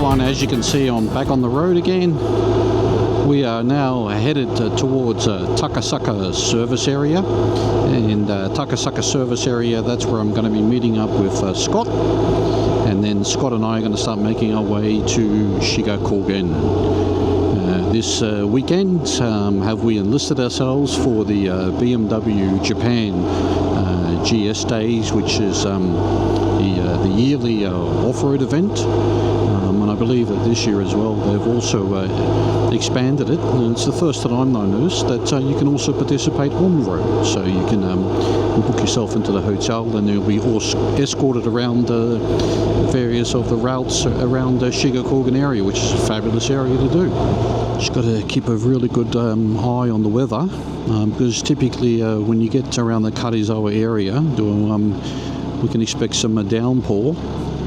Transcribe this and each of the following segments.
everyone, as you can see, I'm back on the road again. We are now headed towards Takasaka service area, and Takasaka service area, that's where I'm going to be meeting up with Scott, and then Scott and I are going to start making our way to Shiga Kogen. This weekend have we enlisted ourselves for the BMW Japan GS days, which is the yearly off-road event. And I believe that this year as well they've also expanded it, and it's the first time I noticed that you can also participate on the road. So you can book yourself into the hotel, and you'll be escorted around various of the routes around the Shiga Kogen area, which is a fabulous area to do. Just got to keep a really good eye on the weather, because typically when you get around the Karizawa area, we can expect some downpour.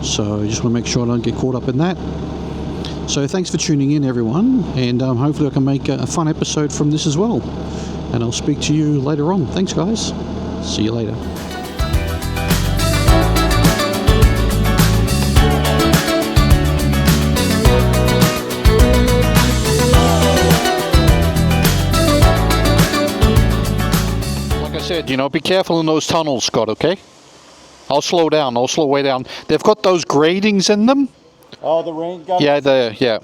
So I just want to make sure I don't get caught up in that. So thanks for tuning in, everyone, and hopefully I can make a fun episode from this as well. And I'll speak to you later on. Thanks, guys. See you later. Like I said, be careful in those tunnels, Scott, okay? I'll slow down. I'll slow way down. They've got those gratings in them. Oh, the rain guns? Yeah.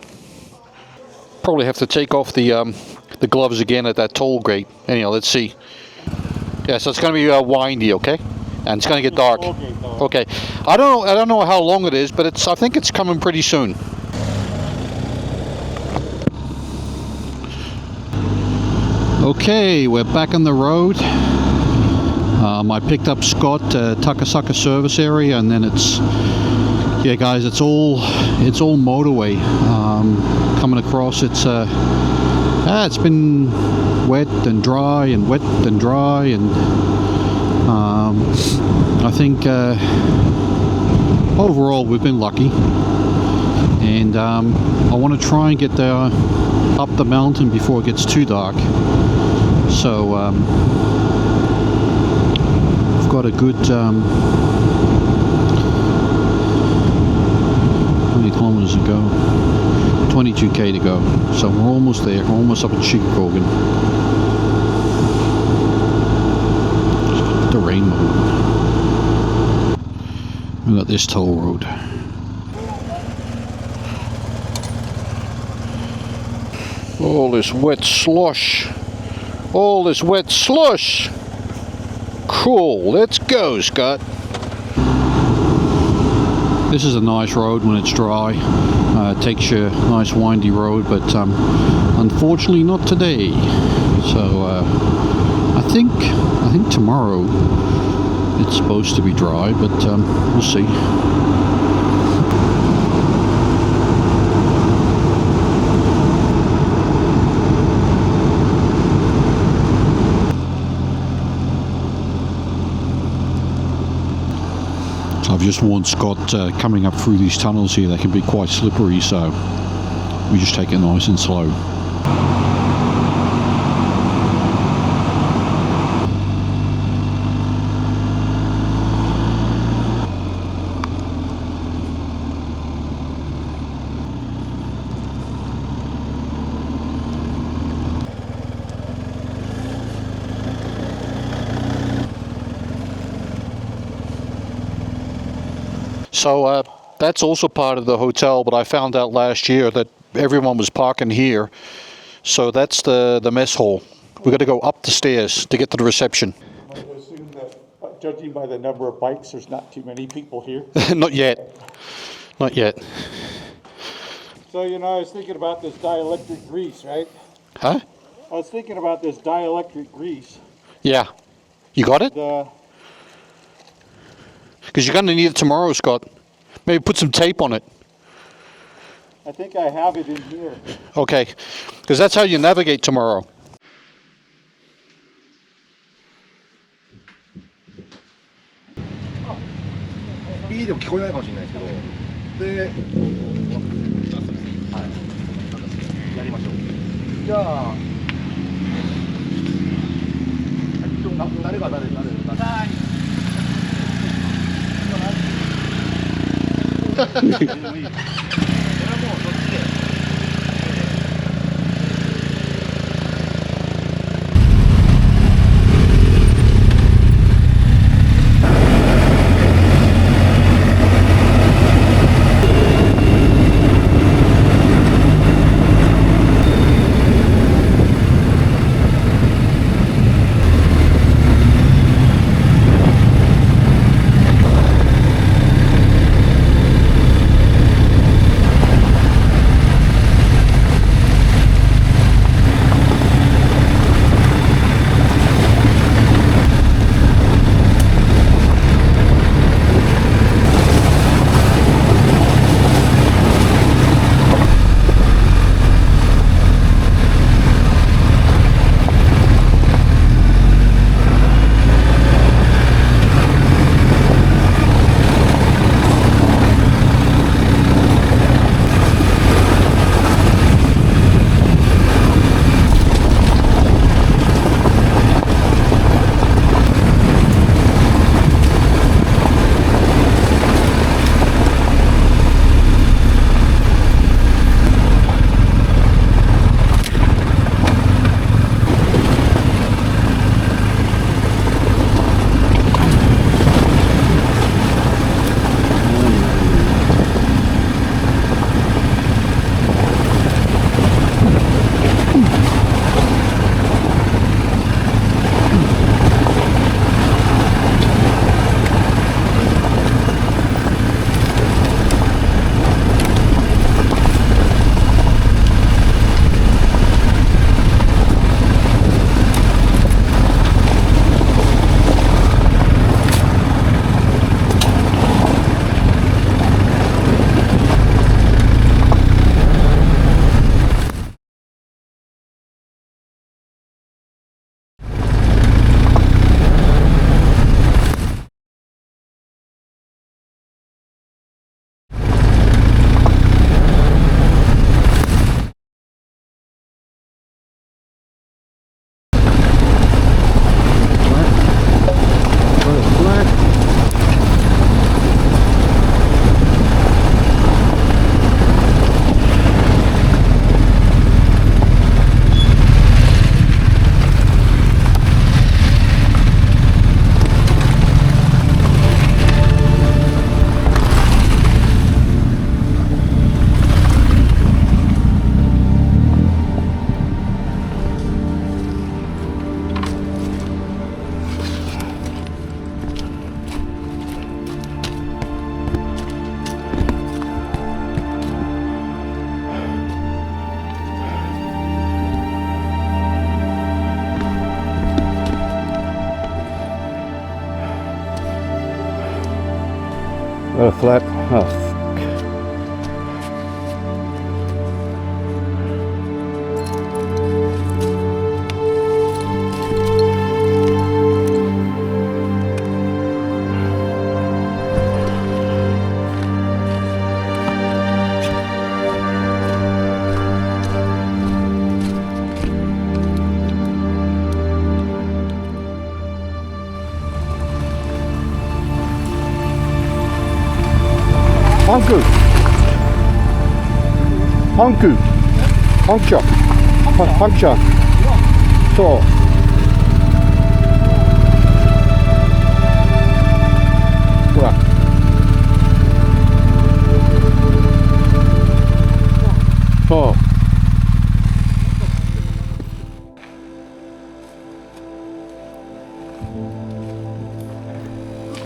Probably have to take off the gloves again at that toll gate. Anyhow, let's see. Yeah, so it's going to be windy, okay? And it's going to get dark. Okay. I don't know how long it is, but I think it's coming pretty soon. Okay, we're back on the road. I picked up Scott Takasaka service area, and then it's guys, it's all motorway coming across. It's been wet and dry and wet and dry, and I think overall we've been lucky, and I want to try and get there up the mountain before it gets too dark. So got a good how many kilometers to go? 22k to go, so we're almost there. We're almost up at Shiga Kogen. The rain mode. We got this toll road. All this wet slush. All this wet slush. Cool, let's go, Scott. This is a nice road when it's dry. It takes you a nice windy road, but unfortunately not today. So I think tomorrow it's supposed to be dry, but we'll see. I've just warned Scott coming up through these tunnels here, they can be quite slippery, so we just take it nice and slow. So that's also part of the hotel, but I found out last year that everyone was parking here. So that's the mess hall. We've got to go up the stairs to get to the reception. I would assume that, judging by the number of bikes, there's not too many people here. Not yet. Not yet. So, I was thinking about this dielectric grease, right? Huh? I was thinking about this dielectric grease. Yeah. You got it? Because you're going to need it tomorrow, Scott. Maybe put some tape on it. I think I have it in here. Okay. Because that's how you navigate tomorrow. B でも聞こえないかもしれないですけど、で、はい、やりましょう。じゃあ、誰が誰。Got a flat. Oh. puncture, puncture. So.ほら。そう。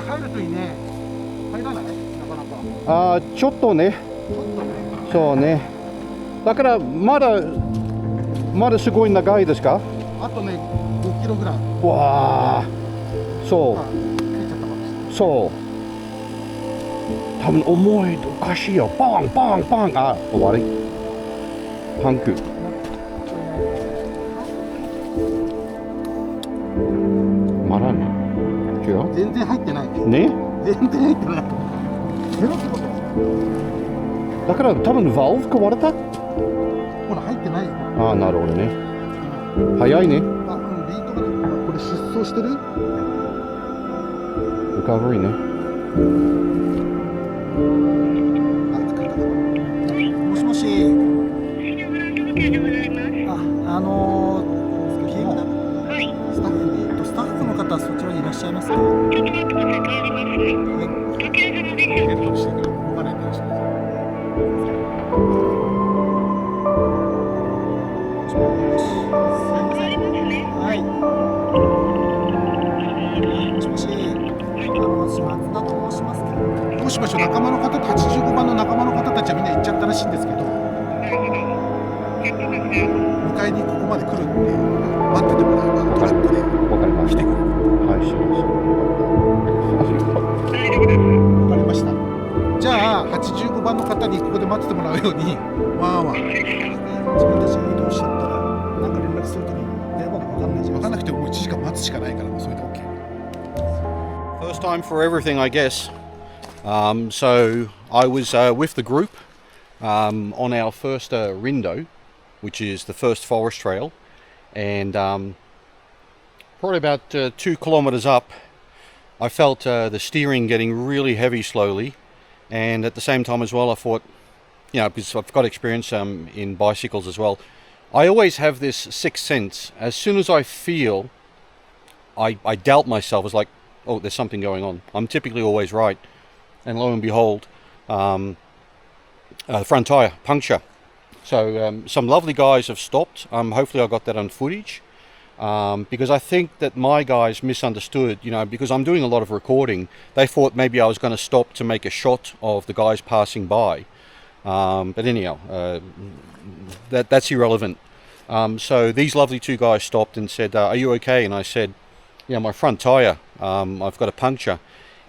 入るといいね。入らない？なかなか。ああ、ちょっとね。そうね。だからまだすごい長いですか？あとね、5キロぐらい。わあ、そう。そう。多分重いとおかしいよ。バンバンバン。あ、終わり。パンク。まだね。違う？全然入ってない。ね？全然入ってない。ゼロってこと？だから多分バルブ壊れた？ほら入ってないよ。ああ、なるほどね。早いね。あ、ビートがこれ失踪してる？リカバリーね。あ、疲れた。もしもし。スタッフの方そちらにいらっしゃいますか？はい。もしもし。私松田と申しますけど。どうしましょう。仲間の方と85番の仲間の方たちはみんな行っちゃったらしいんですけど。迎えにここまで来るんで待っててもらえばトラックで来てくれる。はい、します。わかりました。じゃあ85番の方にここで待っててもらうようにわーわー。自分たちが移動しちゃったらなんか連絡するときに電話がわかんないじゃん。わかんなくてももう1時間待つしかないからもうそれで OK。First time for everything, I guess. So I was with the group on our first Rindo, which is the first forest trail, and probably about 2 kilometers up, I felt the steering getting really heavy slowly, and at the same time as well, I thought, you know, because I've got experience in bicycles as well, I always have this sixth sense. As soon as I feel, I doubt myself. It's like, oh, there's something going on. I'm typically always right, and lo and behold, front tire puncture. So some lovely guys have stopped. Hopefully I got that on footage, because I think that my guys misunderstood, you know, because I'm doing a lot of recording. They thought maybe I was going to stop to make a shot of the guys passing by. But anyhow, that's irrelevant. So these lovely two guys stopped and said, are you okay? And I said, yeah, my front tire, I've got a puncture.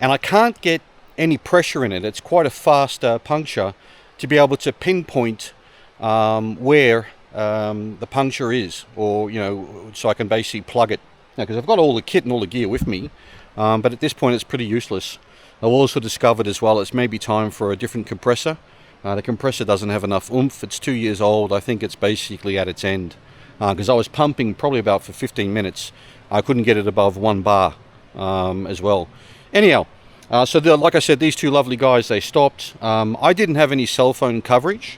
And I can't get any pressure in it. It's quite a fast puncture to be able to pinpoint where the puncture is, or, you know, so I can basically plug it. Because I've got all the kit and all the gear with me, but at this point it's pretty useless. I've also discovered as well it's maybe time for a different compressor. The compressor doesn't have enough oomph. It's 2 years old. I think it's basically at its end. Because I was pumping probably about for 15 minutes. I couldn't get it above 1 bar as well. Anyhow, so like I said, these two lovely guys, they stopped. I didn't have any cell phone coverage.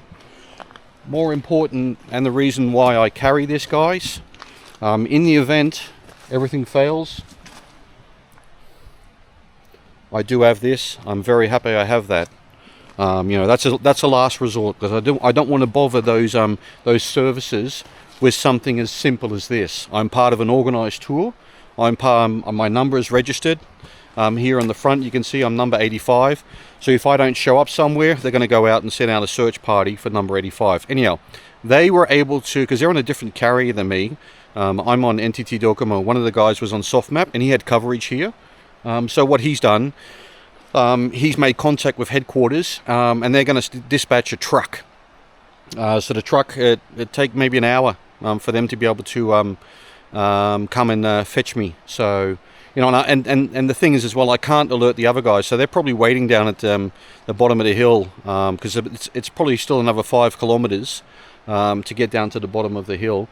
More important, and the reason why I carry this, guys, in the event everything fails, I do have this. I'm very happy I have that. You know, that's a last resort, because I don't want to bother those services with something as simple as this. I'm part of an organised tour. My number is registered. Here on the front you can see I'm number 85, so if I don't show up somewhere, they're going to go out and send out a search party for number 85. Anyhow, they were able to, because they're on a different carrier than me. I'm on NTT Docomo. One of the guys was on soft map and he had coverage here. So what he's done, he's made contact with headquarters, and they're going to dispatch a truck. So the truck, it take maybe an hour for them to be able to come and fetch me. So, you know, and the thing is as well, I can't alert the other guys, so they're probably waiting down at the bottom of the hill, because it's probably still another 5 kilometers to get down to the bottom of the hill.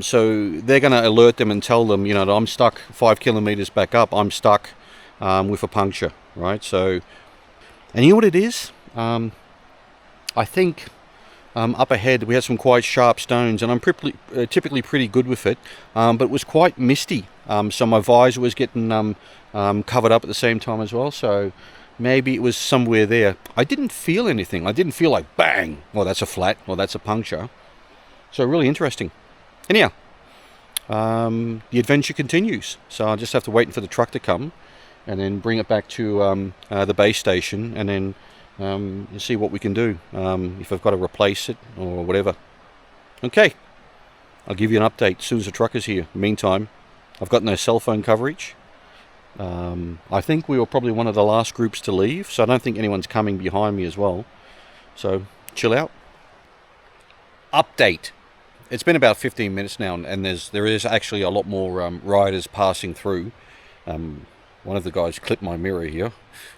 So they're going to alert them and tell them, you know, that I'm stuck 5 kilometers back up. I'm stuck with a puncture, right? So, and you know what it is? I think up ahead we had some quite sharp stones, and I'm typically pretty good with it, but it was quite misty. So my visor was getting covered up at the same time as well. So maybe it was somewhere there. I didn't feel anything. I didn't feel like bang, well that's a flat, or that's a puncture. So really interesting. Anyhow, the adventure continues. So I'll just have to wait for the truck to come, and then bring it back to the base station, and then see what we can do, if I've got to replace it or whatever. Okay, I'll give you an update as soon as the truck is here. Meantime, I've got no cell phone coverage. I think we were probably one of the last groups to leave, so I don't think anyone's coming behind me as well. So chill out. Update. It's been about 15 minutes now, and there is actually a lot more riders passing through. One of the guys clipped my mirror here.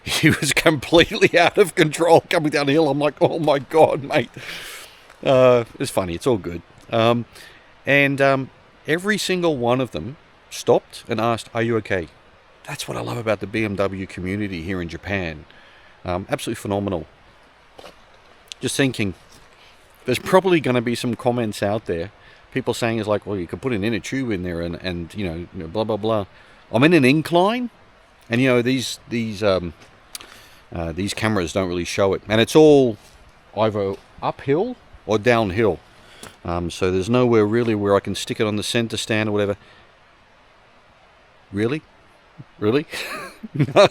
He was completely out of control coming down the hill. I'm like, oh my God, mate. It's funny. It's all good. And every single one of them stopped and asked, are you okay? That's what I love about the BMW community here in Japan. Absolutely phenomenal. Just thinking, there's probably going to be some comments out there. People saying is like, well, you could put an inner tube in there and you know, blah, blah, blah. I'm in an incline. And you know, these cameras don't really show it, and it's all either uphill or downhill. So there's nowhere really where I can stick it on the center stand or whatever. Really? No.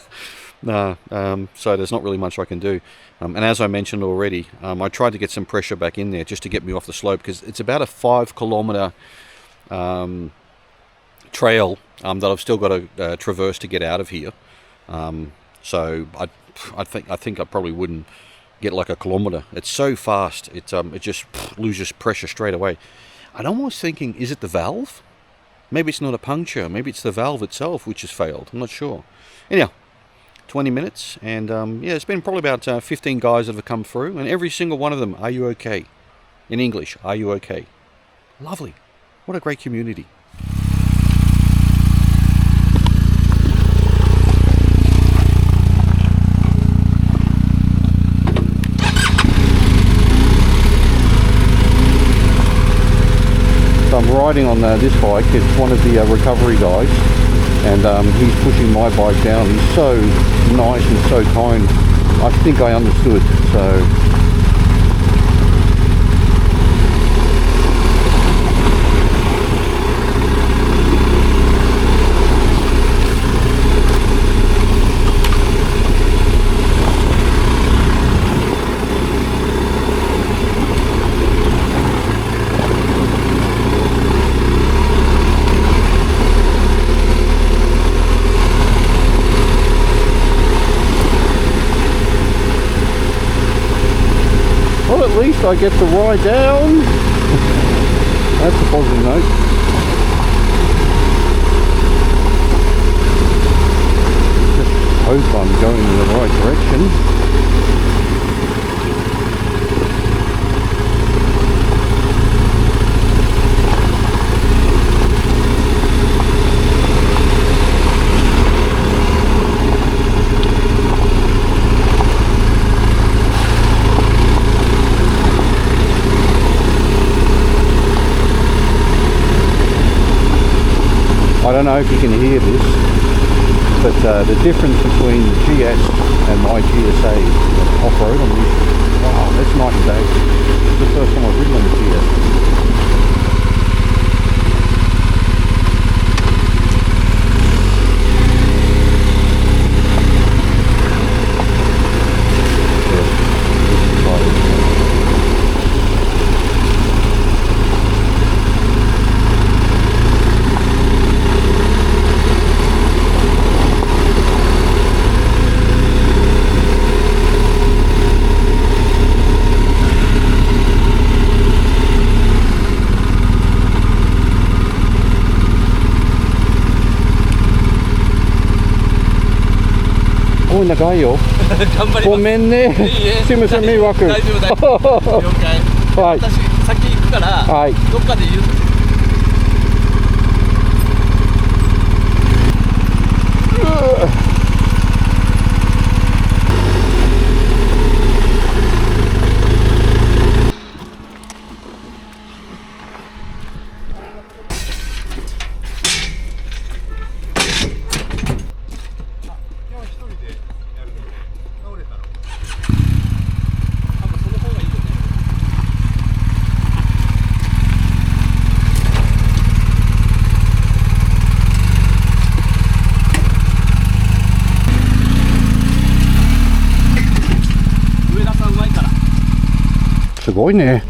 So there's not really much I can do. And as I mentioned already, I tried to get some pressure back in there just to get me off the slope, because it's about a 5 kilometer trail that I've still got to traverse to get out of here. So I think I probably wouldn't get like a kilometer. It's so fast. It just loses pressure straight away. I'm almost thinking, is it the valve? Maybe it's not a puncture. Maybe it's the valve itself which has failed. I'm not sure. Anyhow, 20 minutes, and yeah, it's been probably about 15 guys that have come through, and every single one of them, are you okay? In English, are you okay? Lovely. What a great community. I'm riding on this bike. It's one of the recovery guys, and he's pushing my bike down. He's so nice and so kind. I think I understood. So at least I get to ride down. That's a positive note. Just hope I'm going in the right direction. I don't know if you can hear this, but the difference between the GS and my GSA off-road on this, wow, that's night and day. It's the first time I've ridden on the GS. ごい長いよ。頑張ります。ごめんね。いいえすみません、迷惑。大丈夫大丈夫。了解。はい。私先行くから、はい。どっかで言う。すごいね。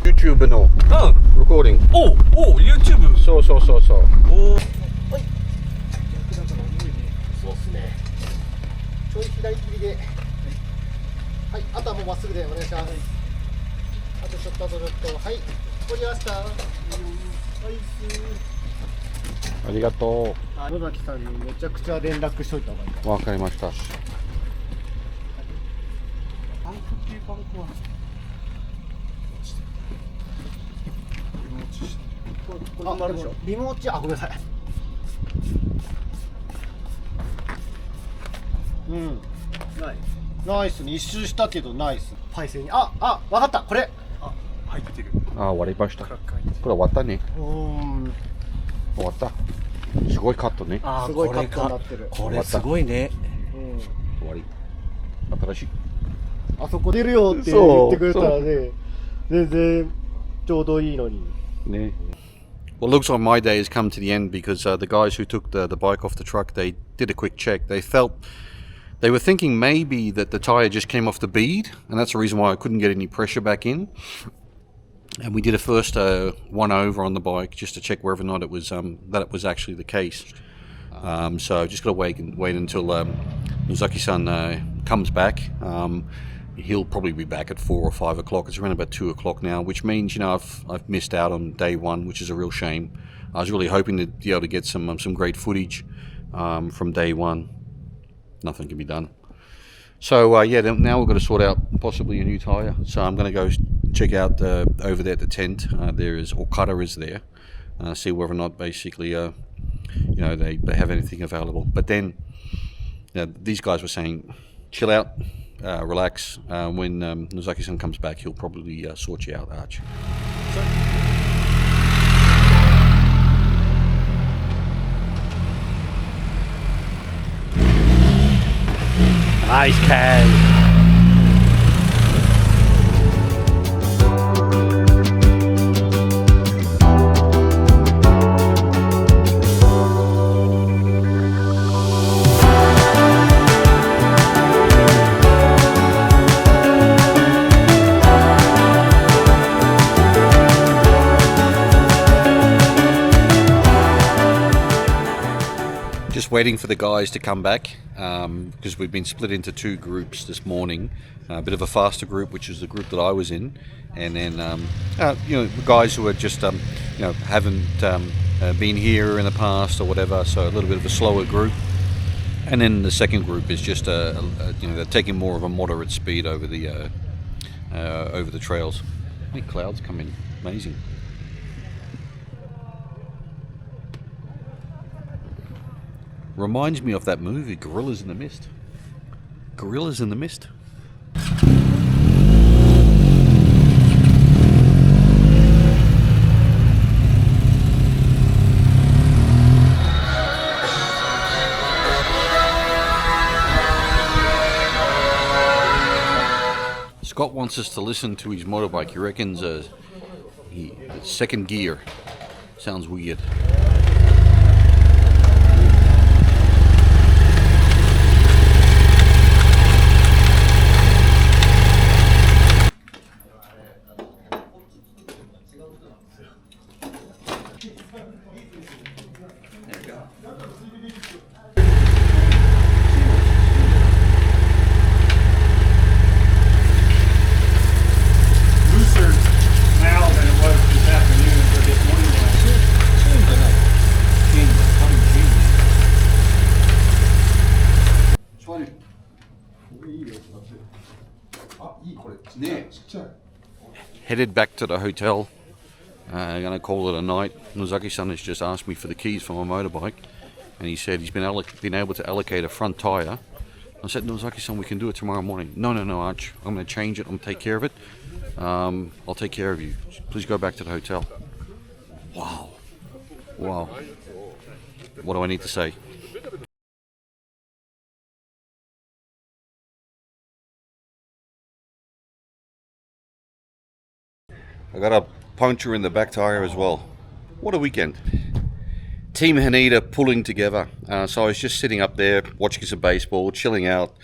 YouTube のレコーディング。おお、YouTube。そうそうそうそう。おお。そうっすね。ちょい左切りで。はい、あとはもうまっすぐでお願いします。あとちょっと、はい、取りました。ありがと野崎さんにめちゃくちゃ連絡しといた方がいいか。う。わかりました。パンクっていうパンクはあ、でもリモーチ、あ、ごめんなさい。うん。ナイスに一周したけどナイス。パイセンに、わかった、これ。入ってる。終わりました。これ終わったね。終わった。すごいカットね。すごいカットになってる。これすごいね。終わり。新しい。あそこ出るよって言ってくれたらね、全然ちょうどいいのに。ね。Well, looks like my day has come to the end because the guys who took the bike off the truck, they did a quick check. They were thinking maybe that the tire just came off the bead, and that's the reason why I couldn't get any pressure back in. And we did a first one over on the bike just to check whether or not it was that it was actually the case. So just got to wait until Nozaki-san comes back. He'll probably be back at 4 or 5 o'clock. It's around about 2 o'clock now, which means, you know, I've missed out on day one, which is a real shame. I was really hoping to be able to get some great footage from day one. Nothing can be done. So yeah, now we've got to sort out possibly a new tyre. So I'm going to go check out over there at the tent. There is Okada is there. See whether or not basically you know, they have anything available. But then these guys were saying, chill out, relax. When Nozaki-san comes back, he'll probably sort you out, Arch. Nice catch. Just waiting for the guys to come back because we've been split into two groups this morning. A bit of a faster group, which is the group that I was in, and then you know, guys who are just you know, haven't been here in the past or whatever, so a little bit of a slower group. And then the second group is just you know, they're taking more of a moderate speed over the trails. How many clouds come in? Amazing. Reminds me of that movie, Gorillas in the Mist. Gorillas in the Mist. Scott wants us to listen to his motorbike. He reckons second gear sounds weird. Looser now than it was this afternoon for the Headed back to the hotel. I'm going to call it a night. Nozaki-san has just asked me for the keys for my motorbike, and he said he's been able to allocate a front tire. I said, Nozaki-san, we can do it tomorrow morning. No, Arch. I'm going to change it. I'm going to take care of it. I'll take care of you. Please go back to the hotel. Wow. What do I need to say? I got a puncture in the back tire as well. What a weekend. Team Haneda pulling together. So I was just sitting up there watching some baseball, chilling out,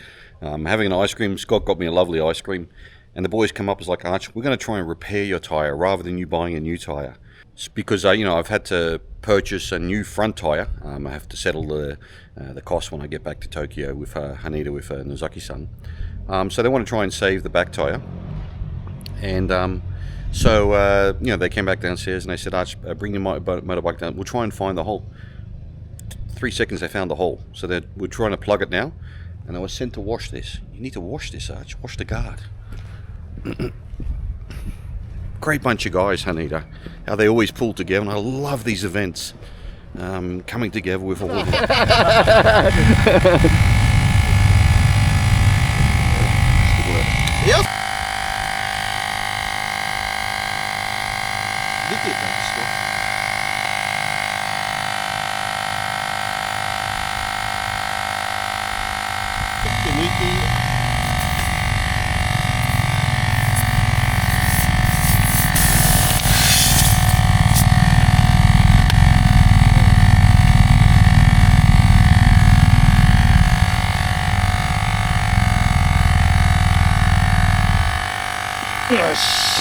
having an ice cream. Scott got me a lovely ice cream. And the boys come up as like, Arch, we're going to try and repair your tire rather than you buying a new tire. It's because I've had to purchase a new front tire. I have to settle the cost when I get back to Tokyo with Haneda with Nozaki-san. So they want to try and save the back tire. And so they came back downstairs and they said, Arch, bring your motorbike down. We'll try and find the hole. 3 seconds they found the hole. So we're trying to plug it now. And I was sent to wash this. You need to wash this, Arch. Wash the guard. Great bunch of guys, Haneda. How they always pull together, and I love these events. Coming together with all of you.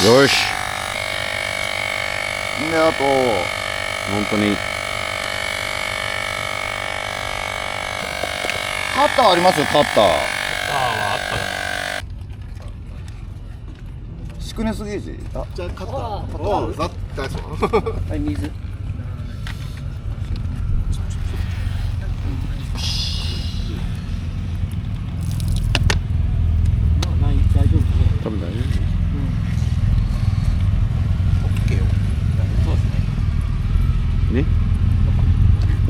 よし。で、あと本当にカッターありますよ、カッター。カッターはあったな。シクネスゲージ。あ、じゃあカッター。おお、だったやつ。はい、水。大丈夫。多分大丈夫。ね、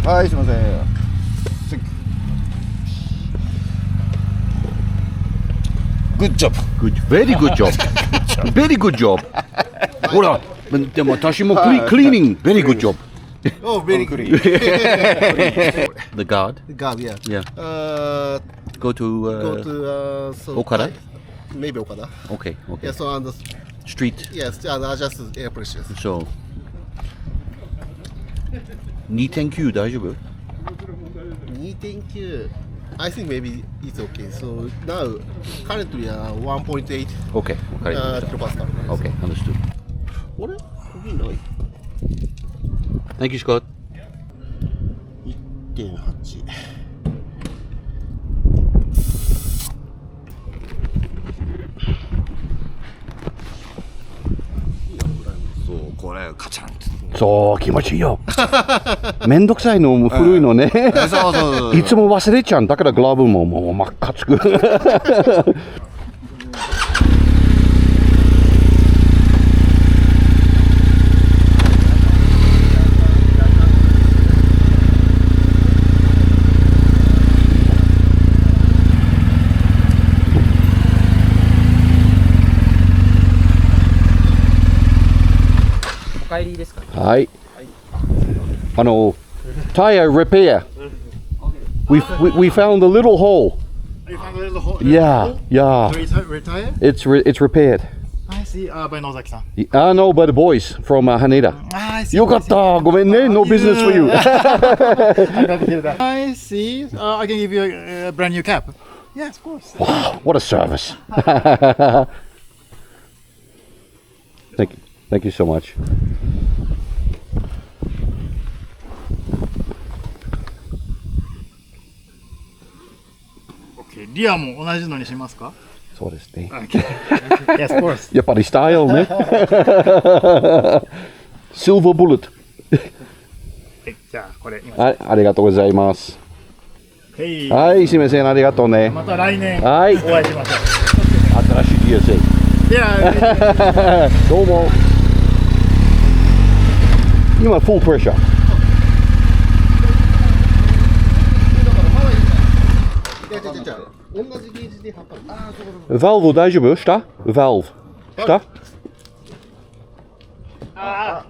はい、すみません。Good job. Good, very good job. Very good job. ほら、でも私もクリーニング、very good job. Oh, very clean. The guard. The guard, yeah. Yeah. Go to so Okada. Maybe Okada. Okay. Yeah, so on the Street. yes, just air pressure. So. 2.9 大丈夫？ 2.9 I think maybe it's okay. So now currently 1.8 Okay, わかりました。kilopascal. Okay, understood. あれ？鍵ない。Thank you, Scott. 1.8。そうこれカチャンって。そう、気持ちいいよ。めんどくさいのも古いのね。そういつも忘れちゃうんだからグラブももう真っ赤つく。帰りですか。はい。tire repair. We found a little hole. You found a little hole? Yeah. Retire? It's repaired. I see. By Nozaki-san. No, by the boys from Haneda. I see. よかった。ごめんね。No business for you. I see. I can give you a brand new cap. Yes, of course. Wow, what a service. Thank you so much. Okay, リアも同じのにしますか？そうですね。Yes, of course. やっぱりスタイルね。シルバーブレット。じゃあこれ今。はい、ありがとうございます。Hey. はい、すみません、ありがとうね。また来年はい、お会いしましょう。新しい GSA。Yeah. どうも。今 full pressure。同じゲージで測る。valve 大丈夫？下？ valve 下？バ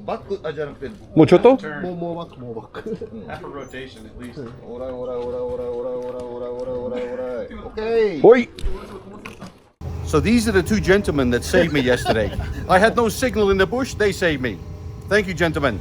ックじゃなくて、もうちょっと？もうバック。Half a rotation at least. オラオラオラオラオラオラオラオラオラオラ。Okay. ほい。 So these are the two gentlemen that saved me yesterday. I had no signal in the bush, they saved me. Thank you, gentlemen.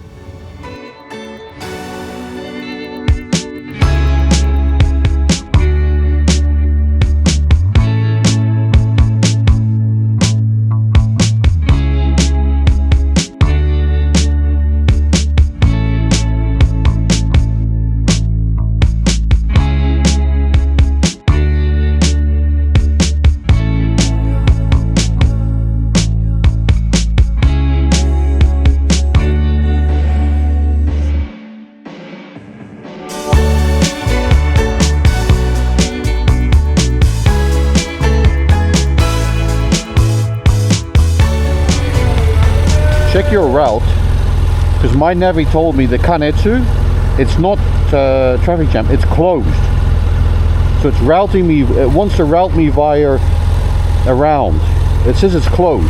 Check your route, because my Navi told me the Kanetsu, it's not traffic jam, it's closed. So it's routing me, it wants to route me via around. It says it's closed.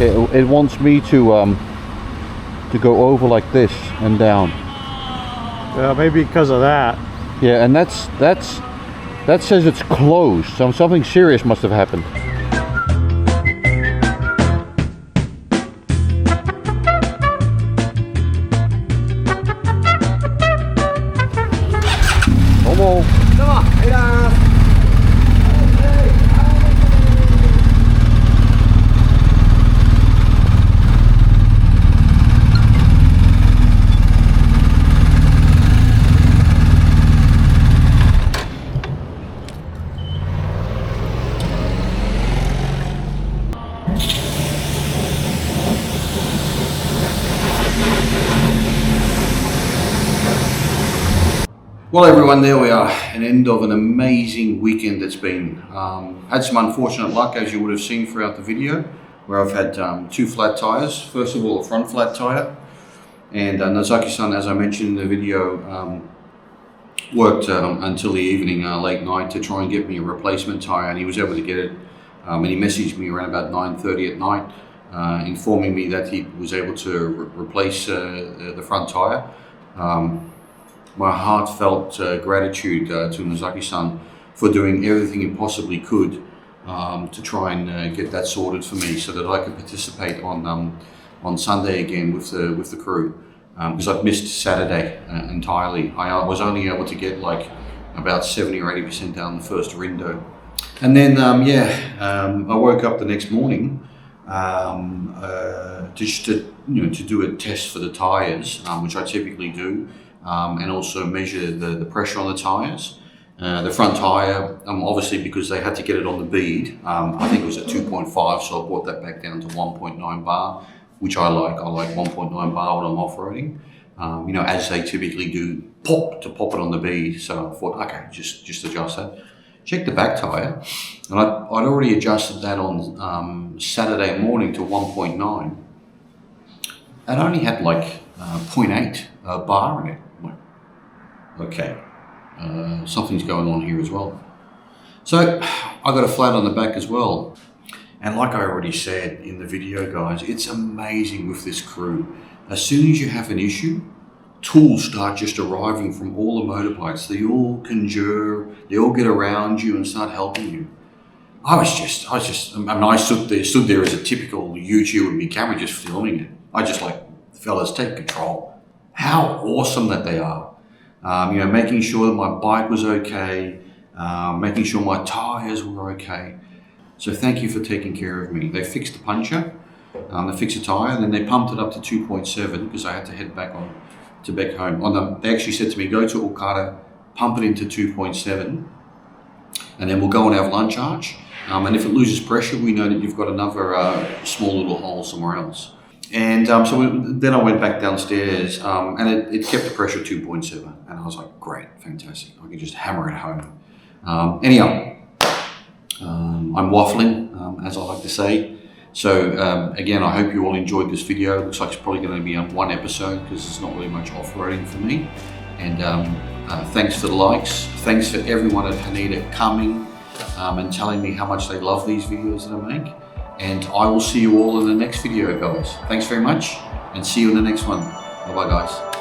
It wants me to go over like this and down. Maybe because of that. Yeah, and that says it's closed. So something serious must have happened. Well everyone, there we are, an end of an amazing weekend it's been. Had some unfortunate luck, as you would have seen throughout the video, where I've had two flat tyres. First of all, a front flat tyre, and Nozaki-san, as I mentioned in the video, worked until the evening, late night, to try and get me a replacement tyre, and he was able to get it, and he messaged me around about 9:30 at night, informing me that he was able to replace the front tyre. My heartfelt gratitude to Nozaki-san for doing everything he possibly could to try and get that sorted for me, so that I could participate on Sunday again with the crew, because I've missed Saturday entirely. I was only able to get like about 70 or 80% down the first rindo, and then I woke up the next morning just to do a test for the tyres, which I typically do. And also measure the pressure on the tyres. The front tyre, obviously because they had to get it on the bead, I think it was at 2.5, so I brought that back down to 1.9 bar, which I like. I like 1.9 bar when I'm off-roading, as they typically do, to pop it on the bead. So I thought, okay, just adjust that. Check the back tyre, and I'd already adjusted that on Saturday morning to 1.9. It only had like 0.8 bar in it. Okay, something's going on here as well. So I got a flat on the back as well. And like I already said in the video, guys, it's amazing with this crew. As soon as you have an issue, tools start just arriving from all the motorbikes. They all conjure, they all get around you and start helping you. I stood there as a typical YouTuber with my camera just filming it. I just like, fellas, take control. How awesome that they are. Making sure that my bike was okay, making sure my tyres were okay. So thank you for taking care of me. They fixed the puncture, they fixed the tyre, and then they pumped it up to 2.7 because I had to head back home. They actually said to me, go to Okada, pump it into 2.7, and then we'll go and have lunch arch. And if it loses pressure, we know that you've got another small little hole somewhere else. And then I went back downstairs, and it kept the pressure 2.7, and I was like, great, fantastic. I can just hammer it home. Anyhow, I'm waffling, as I like to say. So again, I hope you all enjoyed this video. It looks like it's probably going to be on one episode because there's not really much off-roading for me. And thanks for the likes. Thanks for everyone at Haneda coming and telling me how much they love these videos that I make. And I will see you all in the next video, guys. Thanks very much, and see you in the next one. Bye-bye, guys.